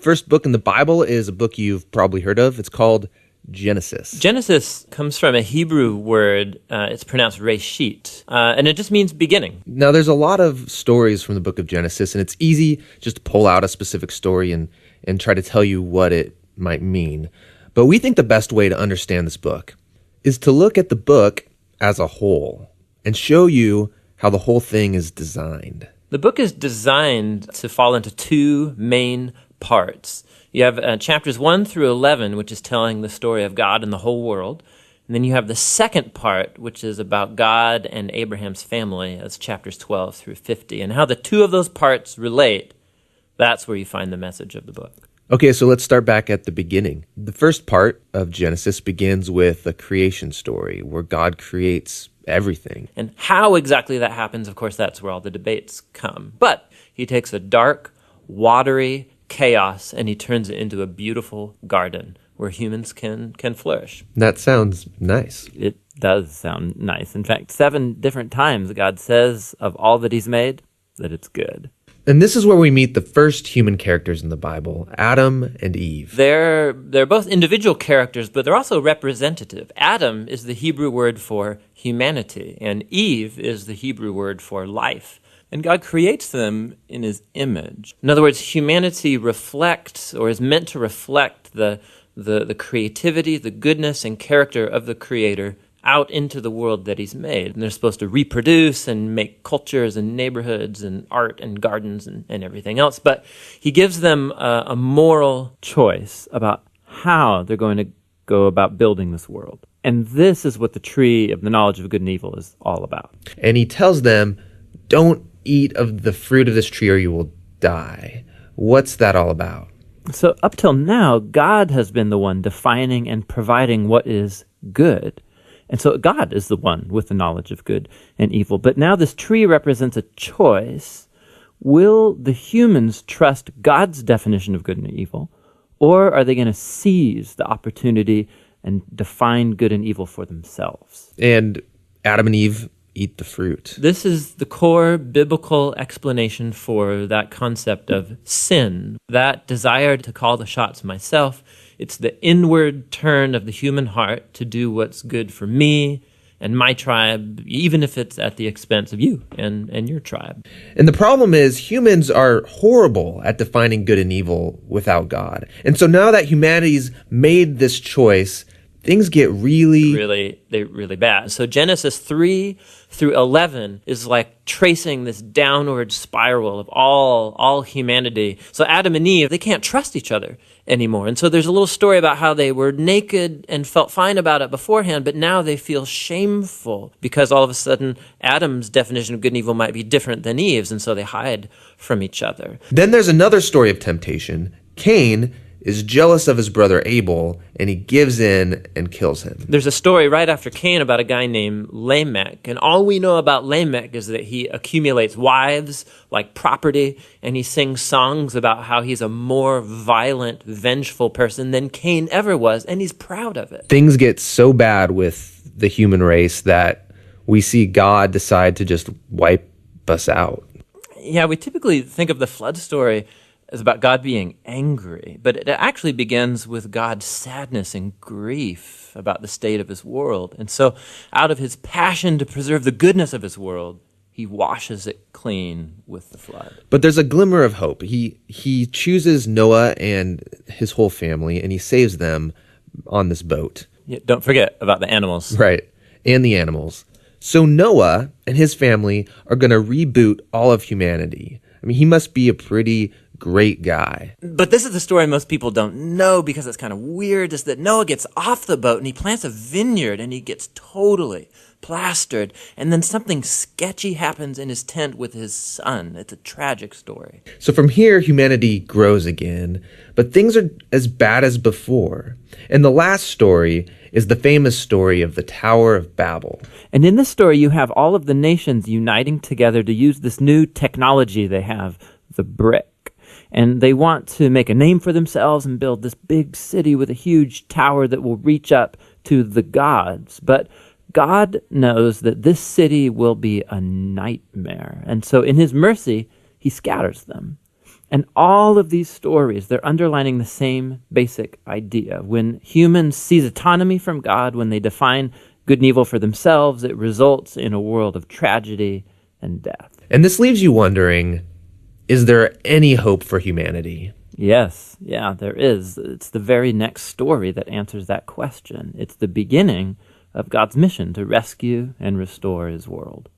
first book in the Bible is a book you've probably heard of. It's called Genesis. Genesis comes from a Hebrew word. It's pronounced reshit, and it just means beginning. Now, there's a lot of stories from the book of Genesis, and it's easy just to pull out a specific story and try to tell you what it might mean. But we think the best way to understand this book is to look at the book as a whole and show you how the whole thing is designed. The book is designed to fall into two main parts. You have chapters 1 through 11, which is telling the story of God and the whole world. And then you have the second part, which is about God and Abraham's family, as chapters 12 through 50. And how the two of those parts relate, that's where you find the message of the book. Okay, so let's start back at the beginning. The first part of Genesis begins with a creation story where God creates everything. And how exactly that happens, of course, that's where all the debates come. But he takes a dark, watery chaos and he turns it into a beautiful garden where humans can flourish. That sounds nice. It does sound nice. In fact, 7 different times God says of all that he's made that it's good. And this is where we meet the first human characters in the Bible, Adam and Eve. They're both individual characters, but they're also representative. Adam is the Hebrew word for humanity, and Eve is the Hebrew word for life. And God creates them in his image. In other words, humanity reflects, or is meant to reflect, the creativity, the goodness, and character of the Creator out into the world that he's made. And they're supposed to reproduce and make cultures and neighborhoods and art and gardens and everything else. But he gives them a moral choice about how they're going to go about building this world. And this is what the tree of the knowledge of good and evil is all about. And he tells them, don't eat of the fruit of this tree or you will die. What's that all about? So up till now, God has been the one defining and providing what is good. And so God is the one with the knowledge of good and evil. But now this tree represents a choice. Will the humans trust God's definition of good and evil, or are they going to seize the opportunity and define good and evil for themselves? And Adam and Eve eat the fruit. This is the core biblical explanation for that concept of sin, that desire to call the shots myself. It's the inward turn of the human heart to do what's good for me and my tribe, even if it's at the expense of you and your tribe. And the problem is humans are horrible at defining good and evil without God. And so now that humanity's made this choice, things get really bad. So Genesis 3 through 11 is like tracing this downward spiral of all humanity. So Adam and Eve, they can't trust each other anymore. And so there's a little story about how they were naked and felt fine about it beforehand, but now they feel shameful because all of a sudden Adam's definition of good and evil might be different than Eve's, and so they hide from each other. Then there's another story of temptation. Cain is jealous of his brother Abel, and he gives in and kills him. There's a story right after Cain about a guy named Lamech, and all we know about Lamech is that he accumulates wives like property, and he sings songs about how he's a more violent, vengeful person than Cain ever was, and he's proud of it. Things get so bad with the human race that we see God decide to just wipe us out. Yeah, we typically think of the flood story is about God being angry, but it actually begins with God's sadness and grief about the state of his world. And so out of his passion to preserve the goodness of his world, he washes it clean with the flood. But there's a glimmer of hope. He chooses Noah and his whole family, and he saves them on this boat. Yeah, don't forget about the animals. Right, and the animals. So Noah and his family are going to reboot all of humanity. I mean, he must be a pretty great guy. But this is the story most people don't know because it's kind of weird, is that Noah gets off the boat and he plants a vineyard and he gets totally plastered, and then something sketchy happens in his tent with his son. It's a tragic story. So from here, humanity grows again, but things are as bad as before. And the last story is the famous story of the Tower of Babel. And in this story, you have all of the nations uniting together to use this new technology they have, the brick. And they want to make a name for themselves and build this big city with a huge tower that will reach up to the gods. But God knows that this city will be a nightmare. And so in his mercy, he scatters them. And all of these stories, they're underlining the same basic idea. When humans seize autonomy from God, when they define good and evil for themselves, it results in a world of tragedy and death. And this leaves you wondering, is there any hope for humanity? Yes, yeah, there is. It's the very next story that answers that question. It's the beginning of God's mission to rescue and restore his world.